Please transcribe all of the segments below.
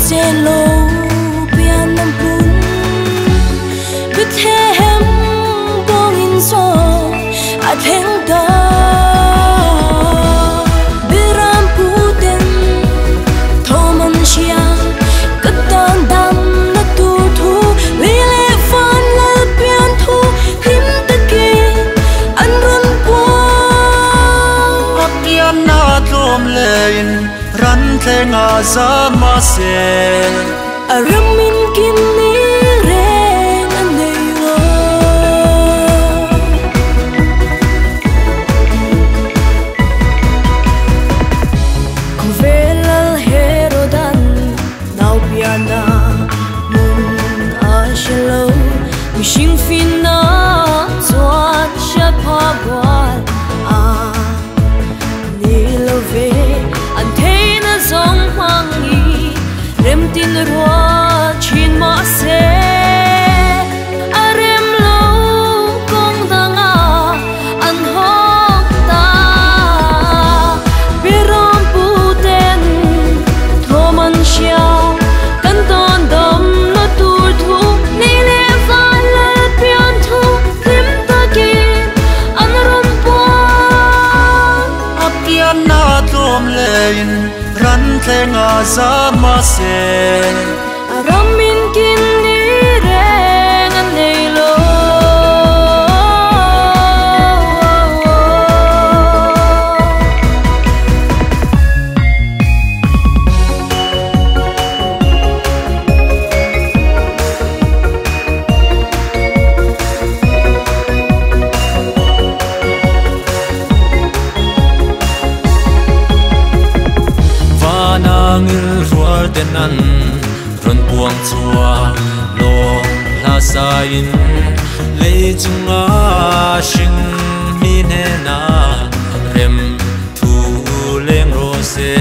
xe lâu pian nam pun biết thêm bong in so a theng da biram puten thoman shia katan dam na tu thu lile fan la pian thu him taki an run po apian na tlom lein ran thenga zama se aramin kin ni reng an nei lo kuvelal herodan nau piana mun ashelo mishing fina zwat shapa gwal a nilove anthena zong mangi rem tin ro chin ma se arem lo kong danga an hok ta biram puten thoman shia kan ton dom na tur thu ni le van la pian thu rim ta ki an ron po apian na tlom lein ran thenga zama se aramin kin ni reng an nei lo vanangil rual tenan ron puang chua long la sain leijunga shin mi ne na rem thu leng ro se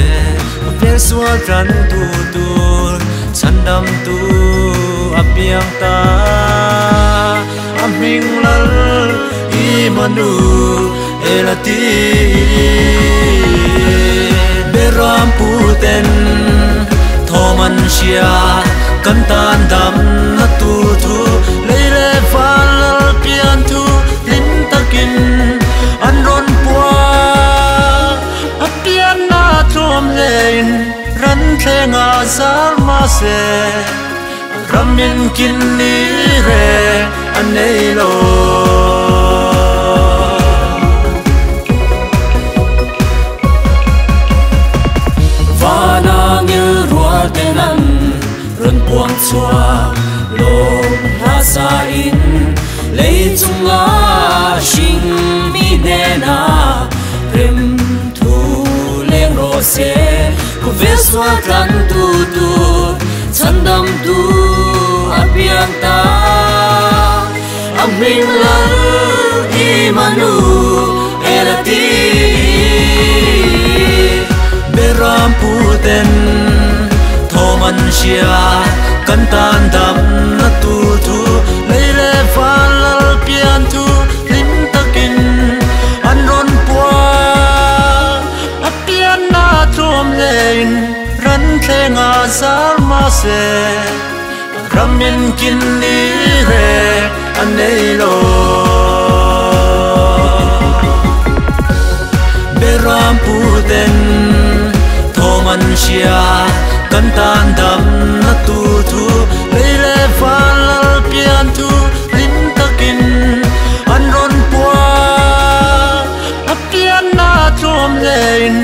vel swa tran tu tur chandam tu apiang ta aming lal I manu elati beram puten thoman shia kan tan dam na tu thu leile fal pian thu lim takin an ron pwa apian na thom lein ran thenga zar ma se ramin kin ni re anei lo vanangil rual tenan ron puang chua long la sa in leijunga shin mi ne na rim thu leng ro se ku veswa tran tu tu chandam tu apiang ta aming lal I manu elati beram puten thoman shia kan tan dam na tu thu leile falal pian thu lim takin an ron pwa apian na thom lein ran thenga zar ma se ramin kin ni re anei lo beram puten thoman shia kan tan dam na tu thu leile falal pian thu lim takin an ron pwa apian na thom lein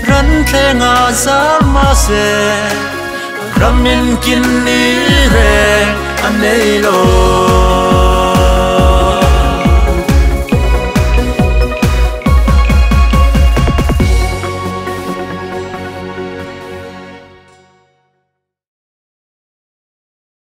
ran thenga zar ma se ramin kin ni re anei lo